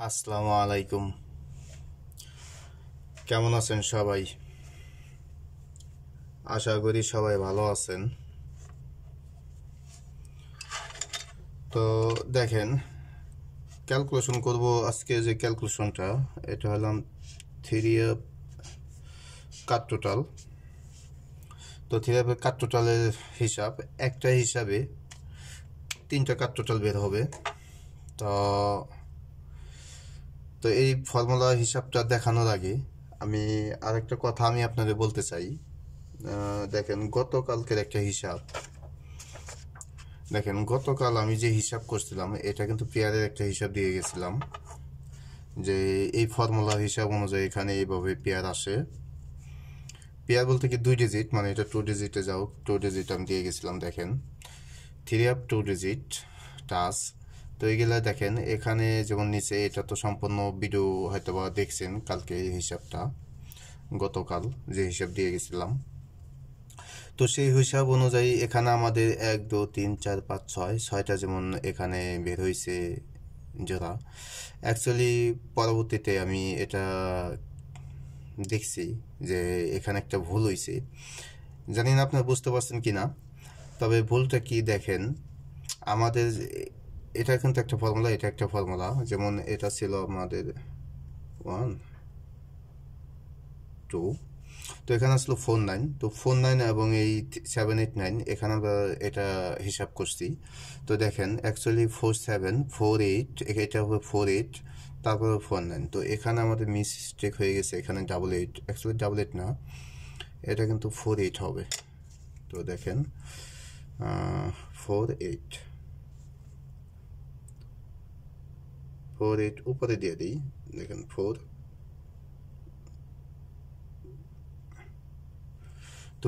আসসালামু আলাইকুম। কেমন আছেন সবাই? আশা করি সবাই ভালো আছেন। তো দেখেন, ক্যালকুলেশন করব আজকে। যে ক্যালকুলেশনটা, এটা হলাম থ্রি কাট টোটাল। তো থ্রি কাট টোটালের হিসাব, একটা হিসাবে তিনটা কাট টোটাল বের হবে। তো তো এই ফর্মুলা হিসাবটা দেখানোর আগে আমি আরেকটা কথা আপনাদের বলতে চাই। দেখেন, গতকালকের একটা হিসাব। দেখেন, গতকাল আমি যে হিসাব করছিলাম, এটা কিন্তু পেয়ারের একটা হিসাব দিয়ে গেছিলাম, যে এই ফর্মুলার হিসাব অনুযায়ী এখানে এইভাবে পেয়ার আসে। পেয়ার বলতে কি 2 ডিজিট, মানে এটা 2 ডিজিটে যাও, 2 ডিজিট আমি দিয়ে গেছিলাম। দেখেন, 3 2 ডিজিট টাচ। তো এইগুলা দেখেন, এখানে যেমন নিচে, এটা তো সম্পূর্ণ ভিডিও হয়তো বা দেখছেন কালকে এই হিসাবটা, গতকাল যে হিসাব দিয়ে গেছিলাম। তো সেই হিসাব অনুযায়ী এখানে আমাদের 1 2 3 4 5 6 ছয়টা যেমন এখানে বের হয়েছে জোড়া। অ্যাকচুয়ালি পরবর্তীতে আমি এটা দেখছি যে এখানে একটা ভুল হয়েছে। জানি না আপনারা বুঝতে পারছেন কি না, তবে ভুলটা কি দেখেন, আমাদের এটা কিন্তু একটা ফর্মুলা, এটা একটা ফর্মুলা। যেমন এটা ছিল আমাদের 1 2, তো এখানে আসলো 4 9। তো 4 9 এবং এই 7 8 9, এখানে আমরা এটা হিসাব করছি। তো দেখেন, অ্যাকচুয়ালি 4 7 4 8, এটা হবে 4 8, তারপরে 4 9। তো এখানে আমাদের মিস্টেক হয়ে গেছে, এখানে 8 8, অ্যাকচুয়ালি 8 8 না, এটা কিন্তু 4 8 হবে। তো দেখেন, 4 8 4 8 উপরে দিয়ে দিই। দেখেন 4, তো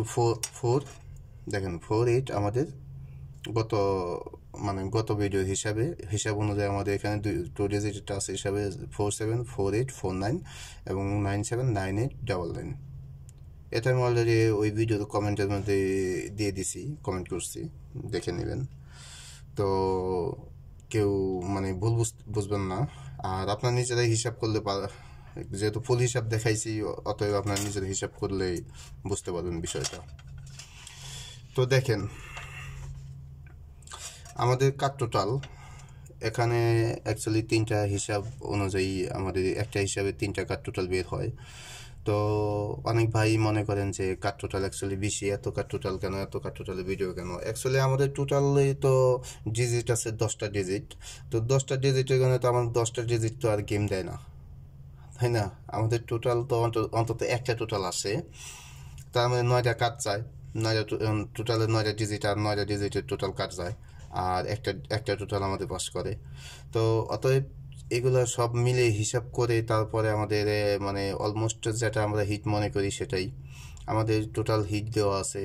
4 দেখেন 4 8 আমাদের গত গত ভিডিওর হিসাব অনুযায়ী আমাদের এখানে 2 ডিজিট টাচ হিসাবে 4 7 4 8 4 9 এবং 9 7 9 8 9 9। এটা আমি অলরেডি ওই ভিডিওর কমেন্টের মধ্যে দিয়ে দিছি, কমেন্ট করছি, দেখে নেবেন। তো কেউ ভুল বুঝবেন না। আর আপনার নিজেরাই হিসাব করলে, যেহেতু ফুল হিসাব দেখাইছি, অতএব আপনার নিজের হিসাব করলেই বুঝতে পারবেন বিষয়টা। তো দেখেন, আমাদের কাট টোটাল এখানে অ্যাকচুয়ালি তিনটা হিসাব অনুযায়ী আমাদের একটা হিসাবে তিনটা কাট টোটাল বের হয়। তো অনেক ভাই মনে করেন যে কাট টোটাল অ্যাকচুয়ালি বেশি, এত কাট টোটাল কেন, এত কাট টোটালের ভিডিও কেন। অ্যাকচুয়ালি আমাদের টোটালে তো ডিজিট আছে 10টা ডিজিট। তো 10টা ডিজিটের কারণে তো আমাদের 10টা ডিজিট তো আর গেম দেয় না, তাই না? আমাদের টোটাল তো অন্তত একটা টোটাল আসে, তার মানে 9টা কাট যায়। টোটালের 9টা ডিজিট আর 9টা ডিজিটের টোটাল কাট যায়, আর একটা একটা টোটাল আমাদের পাস করে। তো অতএব এগুলো সব মিলে হিসাব করে তারপরে আমাদের অলমোস্ট যেটা আমরা হিট মনে করি সেটাই আমাদের টোটাল হিট দেওয়া আছে।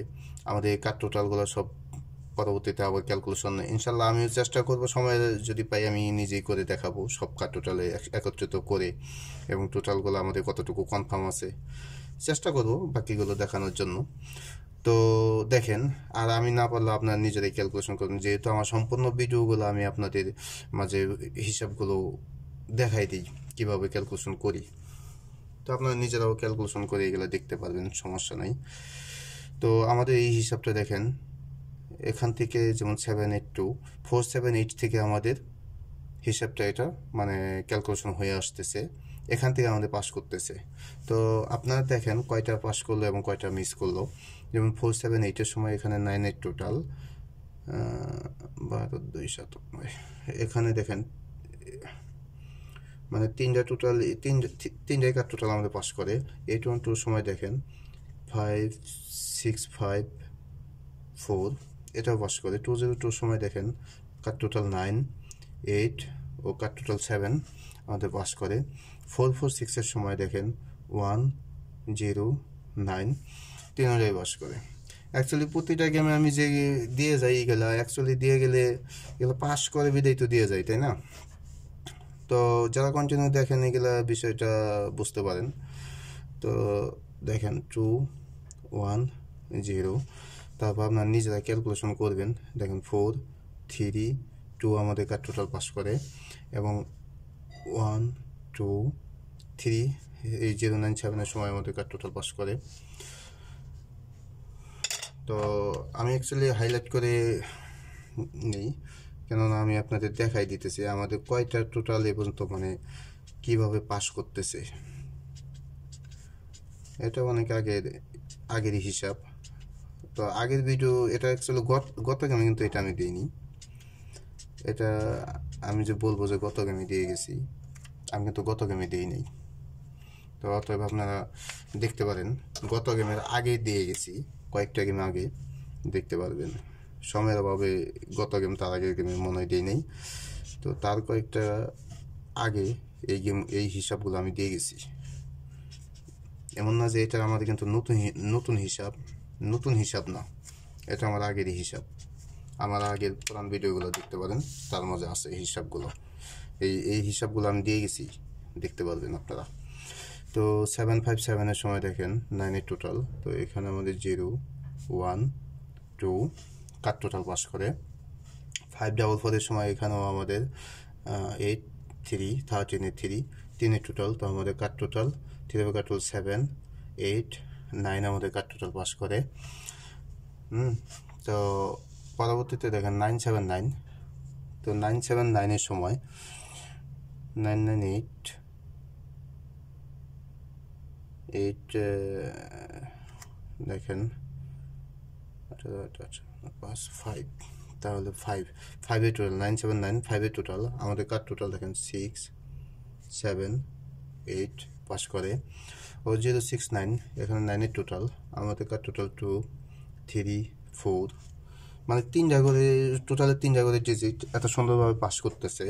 আমাদের কাট টোটালগুলো সব পরবর্তীতে আবার ক্যালকুলেশন, ইনশাল্লাহ আমিও চেষ্টা করব, সময় যদি পাই আমি নিজেই করে দেখাবো, সব কাট টোটালে একত্রিত করে, এবং টোটালগুলো আমাদের কতটুকু কনফার্ম আছে চেষ্টা করব বাকিগুলো দেখানোর জন্য। তো দেখেন, আর আমি না পারলে আপনার নিজেরাই ক্যালকুলেশন করুন, যেহেতু আমার সম্পূর্ণ ভিডিওগুলো আমি আপনাদের মাঝে হিসাবগুলো দেখাই দিই কীভাবে ক্যালকুলেশন করি। তো আপনারা নিজেরাও ক্যালকুলেশন করে এগুলো দেখতে পারবেন, সমস্যা নাই। তো আমাদের এই হিসাবটা দেখেন, এখান থেকে যেমন 7 8 2 4 7 8 থেকে আমাদের হিসাবটা এটা ক্যালকুলেশন হয়ে আসতেছে, এখান থেকে আমাদের পাস করতেছে। তো আপনারা দেখেন কয়টা পাস করলো এবং কয়টা মিস করলো। যেমন 4 7 8-এর সময় এখানে 9 8 টোটাল, 12 2 7 9, এখানে দেখেন তিনটা টোটাল, তিনটাই কার টোটাল আমাদের পাস করে। 8 1 2 সময় দেখেন 5 6 5 4, এটাও পাস করে। 2 0 2 সময় দেখেন কার টোটাল 9 8 ও কার টোটাল 7 আমাদের পাস করে। 4 4 6-এর সময় দেখেন 1 0 9, তিনটাই পাস করে। অ্যাকচুয়ালি প্রতিটা গেমে আমি যে দিয়ে যাই এগুলো, অ্যাকচুয়ালি দিয়ে গেলে এগুলো পাস করে বিদায় তো দিয়ে যায়, তাই না? তো যারা কন্টিনিউ দেখেন এগুলা বিষয়টা বুঝতে পারেন। তো দেখেন 2 1 0, তারপর আপনার নিজেরা ক্যালকুলেশন করবেন। দেখেন 4 3 2 আমাদের কার টোটাল পাস করে, এবং 1 2 3 এই 097-এর সময় আমাদের কার টোটাল পাস করে। তো আমি অ্যাকচুয়ালি হাইলাইট করে নেই, কেননা আমি আপনাদের দেখাই দিতেছি আমাদের কয়টা টোটাল এ পর্যন্ত মানে কীভাবে পাস করতেছে। এটা অনেক আগেরই হিসাব। তো আগের ভিডিও এটা অ্যাকচুয়ালি গত গেমে কিন্তু এটা আমি দিইনি। এটা আমি যে বলবো যে গত গেমে দিয়ে গেছি, আমি কিন্তু গত গেমে দিই নাই। তো অতএব আপনারা দেখতে পারেন গত গেমের আগে দিয়ে গেছি, কয়েকটা গেম আগে দেখতে পারবেন। সময়ের অভাবে গত গেম তার আগের গেমে মনে হয় দিই নেই। তো তার কয়েকটা আগে এই হিসাবগুলো আমি দিয়ে গেছি। এমন না যে এটা আমাদের কিন্তু নতুন হিসাব না, এটা আমার আগেরই হিসাব। আমার আগের পুরান ভিডিওগুলো দেখতে পারেন, তার মাঝে আছে এই হিসাবগুলো। এই হিসাবগুলো আমি দিয়ে গেছি, দেখতে পারবেন আপনারা। তো 757-এর সময় দেখেন 9 টোটাল। তো এখানে আমাদের 0 1 2 কার টোটাল পাস করে। 544-এর সময় এখানেও আমাদের 8 3 13-এ 3 টোটাল। তো আমাদের কার টোটাল 3 কার টোটাল 7 8 9 আমাদের কার টোটাল পাস করে। তো পরবর্তীতে দেখেন 979। তো 979-এর সময় 998 দেখেন পাস 5, তাহলে 5 টোটাল 979 5 টোটাল। আমাদের কার টোটাল দেখেন 6 7 8 পাস করে। ও 069 এখানে 9 টোটাল। আমাদের কার টোটাল 2 3 4, মানে 3টা করে টোটালে 3টা করে ডিজিট এত সুন্দরভাবে পাস করতেছে।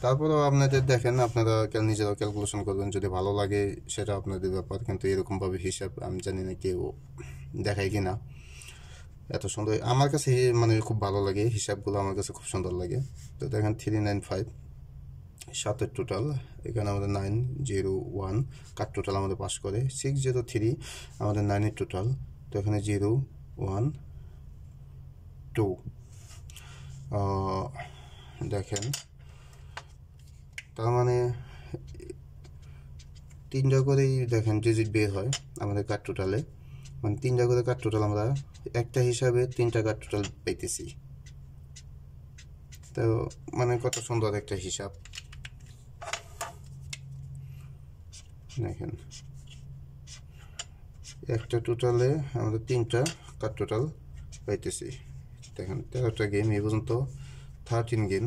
তারপরেও আপনাদের দেখেন, আপনারা নিজেরাও ক্যালকুলেশন করবেন, যদি ভালো লাগে সেটা আপনাদের ব্যাপার। কিন্তু এরকমভাবে হিসাব আমি জানি না কেউ দেখায় কি না। এত সুন্দর আমার কাছে মানে খুব ভালো লাগে হিসাবগুলো, আমার কাছে খুব সুন্দর লাগে। তো দেখেন 395 7 টোটাল। এখানে আমাদের 901 কার টোটাল আমাদের পাস করে। 603 আমাদের 9 টোটাল। তো এখানে 0 1 2 দেখেন, তার মানে 3টা করেই দেখেন ডিজিট বের হয় আমাদের কার টোটালে। মানে 3টা করে কার টোটাল আমরা একটা হিসাবে 3টা কার টোটাল পাইতেছি। তো মানে কত সুন্দর একটা হিসাব দেখেন। একটা টোটালে আমাদের 3টা কার টোটাল পাইতেছি। দেখেন 13টা গেম এই পর্যন্ত, 13 গেম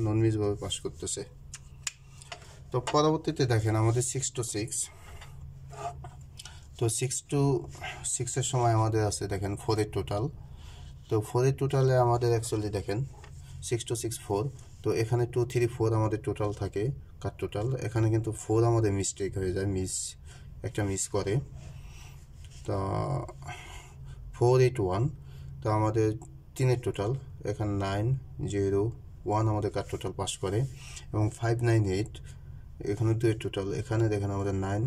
নন মিসভাবে পাস করতেছে। তো পরবর্তীতে দেখেন আমাদের 6 to 6। তো 6 to 6-এর সময় আমাদের আছে দেখেন 4 টোটাল। তো 4 টোটালে আমাদের অ্যাকচুয়ালি দেখেন 6 to 6 4। তো এখানে 2 3 4 আমাদের টোটাল থাকে কার টোটাল। এখানে কিন্তু 4 আমাদের মিস্টেক হয়ে যায়, একটা মিস করে। তো 4 8 1। তো আমাদের 3 টোটাল। এখানে 9 0 1 আমাদের কার টোটাল পাস করে। এবং 5 9 8 এখানে 2 টোটাল। এখানে দেখেন আমাদের 9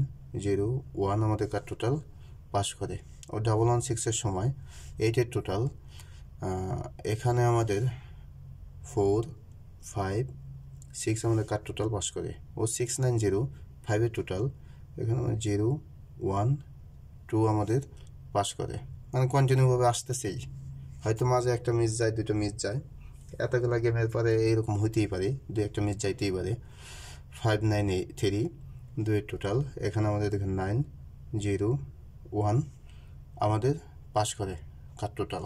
0 1 আমাদের কার টোটাল পাস করে। ও 116-এর সময় 8 টোটাল। এখানে আমাদের 4 5 6 আমাদের কার টোটাল পাস করে। ও 6 9 0 5 টোটাল। এখানে 0 1 2 আমাদের পাস করে। মানে কন্টিনিউভাবে আসতেছেই, হয়তো মাঝে একটা মিস যায়, দুটো মিস যায়। এতগুলো গেমের পরে এইরকম হইতেই পারে, দু একটা মিস যাইতেই পারে। 5 9 3 2 টোটাল। এখানে আমাদের দেখেন 9 0 1 আমাদের পাস করে কার টোটাল।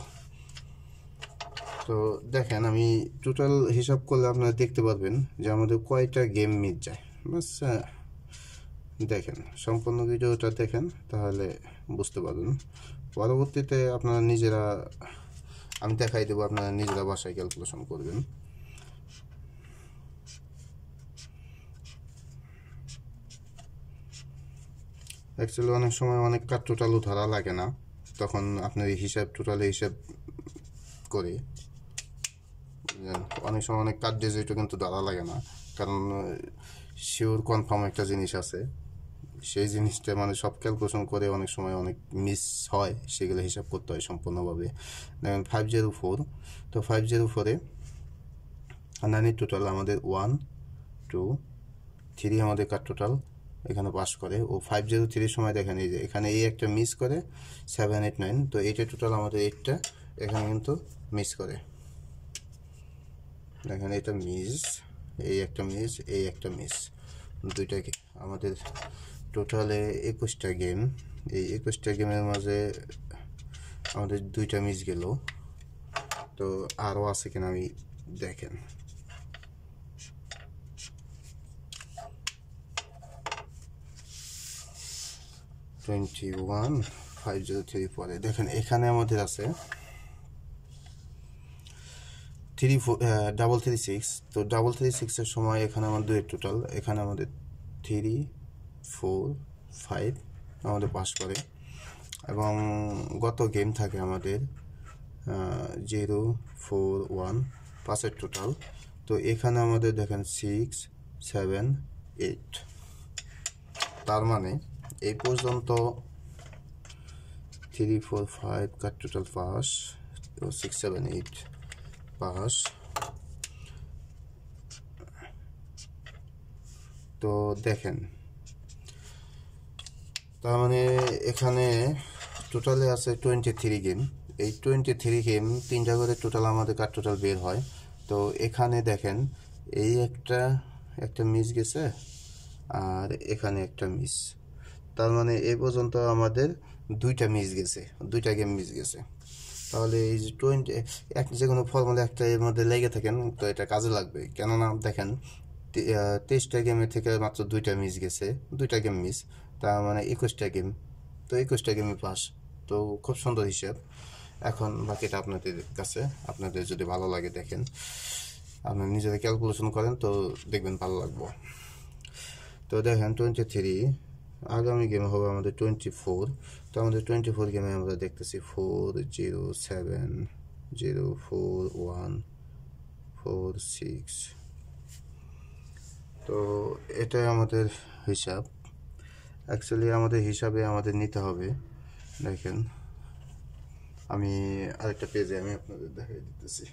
তো দেখেন আমি টোটাল হিসাব করলে আপনারা দেখতে পারবেন যে আমাদের কয়টা গেম মিস যায়। বাস দেখেন, সম্পূর্ণ ভিডিওটা দেখেন, তাহলে বুঝতে পারবেন। পরবর্তীতে আপনারা নিজেরা আমি দেখাই দেবো, আপনারা নিজেরা বাসায় ক্যালকুলেশন করবেন। অ্যাকচুয়ালি অনেক সময় অনেক কার টোটালও ধরা লাগে না, তখন আপনার এই টোটালে হিসাব করে অনেক সময় অনেক কার ডিজিটও কিন্তু ধরা লাগে না, কারণ শিওর কনফার্ম একটা জিনিস আছে, সেই জিনিসটা মানে সব ক্যালকুলেশন করে অনেক সময় অনেক মিস হয়, সেগুলো হিসাব করতে হয় সম্পূর্ণভাবে। দেখেন 504। তো 504-এ আর 9 টোটাল আমাদের 1 2 3 আমাদের কাট টোটাল এখানে পাস করে। ও 503 সময় দেখেন এই যে এখানে এই একটা মিস করে 7 8 9, তো এইটা টোটাল আমাদের 8টা এখানে কিন্তু মিস করে। দেখেন এটা মিস, এই একটা মিস, এই একটা মিস, দুইটা আমাদের টোটালে 21টা গেম। এই 21টা গেমের মাঝে আমাদের 2টা মিস গেল। তো আরও আছে কিনা আমি দেখেন। টোয়েন্টি 503 পরে দেখেন এখানে আমাদের আছে 336। তো 336-এর সময় এখানে আমাদের টোটাল এখানে আমাদের 3 4 5 আমাদের পাস করে। এবং গত গেম থাকে আমাদের 0 4 1 পাসের টোটাল। তো এখানে আমাদের দেখেন 6 7 8, তার মানে এই পর্যন্ত 3 4 5 কাট টোটাল পাস, তো 6 7 8 পাস। তো দেখেন তার মানে এখানে টোটালে আছে 23 গেম। এই 23 গেম 3টা করে টোটাল আমাদের কাট টোটাল বের হয়। তো এখানে দেখেন এই একটা মিস গেছে আর এখানে একটা মিস, তার মানে এ পর্যন্ত আমাদের 2টা মিস গেছে, 2টা গেম মিস গেছে। তাহলে এই যে 20 যে কোনো ফর্মুলা একটা এর মধ্যে লেগে থাকেন, তো এটা কাজে লাগবে। কেননা দেখেন 23টা গেমের থেকে মাত্র 2টা মিস গেছে, 2টা গেম মিস, তার মানে 21টা গেম, তো 21টা গেমে পাস। তো খুব সুন্দর হিসাব। এখন বাকিটা আপনাদের কাছে, আপনাদের যদি ভালো লাগে দেখেন, আপনার নিজেরা ক্যালকুলেশন করেন, তো দেখবেন ভালো লাগবো। তো দেখেন 23, আগামী গেম হবে আমাদের 24। তো আমাদের 24 গেমে আমরা দেখতেছি 4 0 7 0 4 1 4 6। তো এটাই আমাদের হিসাব। অ্যাকচুয়ালি আমাদের হিসাবে আমাদের নিতে হবে, দেখেন আমি আরেকটা পেজে আমি আপনাদের দেখাই দিতেছি।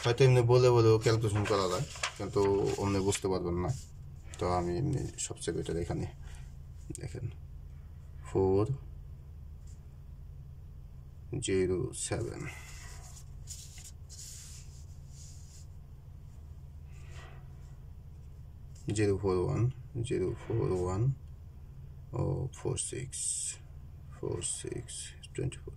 হয়তো এমনি বলেও ক্যালকুলেশন করা যায়, কিন্তু অমনি বুঝতে পারবেন না। তো আমি এমনি সবচেয়ে বেটার এখানে দেখেন 4 0 7, জিরো 4 1 0 4 1 ও 4 6 4 6 24।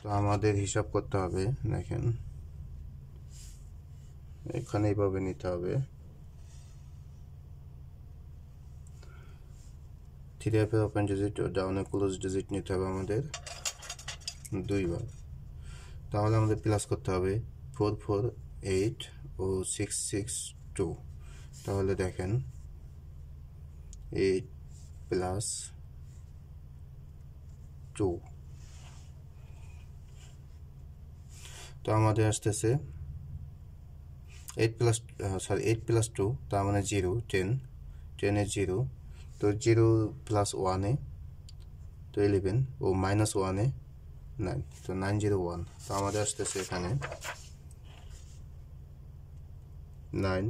তো আমাদের হিসাব করতে হবে, দেখেন এখানে এইভাবে নিতে হবে। 3 ওপেন ডিজিট ও ডাউনে ক্লোজ ডিজিট নিতে হবে আমাদের 2 বার। তাহলে আমাদের প্লাস করতে হবে 4 4 8 ও 6 6 2। তাহলে দেখেন 8 প্লাস 2, তো আমাদের আসতেছে 8 প্লাস 2, তার মানে 0 10 10 0। তো 0 প্লাস 1 তো 11 ও মাইনাস 1 9, তো 9 0 1। তো আমাদের আসতেছে এখানে 9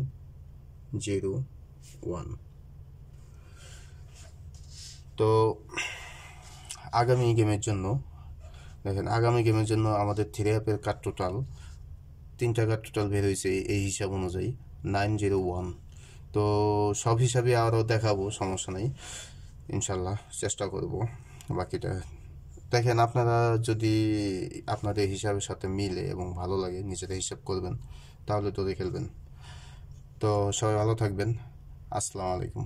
0 1। তো আগামী গেমের জন্য দেখেন, আগামী গেমের জন্য আমাদের 3 অ্যাপের কাট টোটাল 3টা কাট টোটাল বের হয়েছে এই হিসাব অনুযায়ী 9 0 1। তো সব হিসাবে আরও দেখাবো, সমস্যা নেই, ইনশাল্লাহ চেষ্টা করব বাকিটা। দেখেন আপনারা যদি আপনাদের হিসাবের সাথে মিলে এবং ভালো লাগে নিজেরা হিসাব করবেন, তাহলে তো খেলবেন। তো সবাই ভালো থাকবেন, আসসালামু আলাইকুম।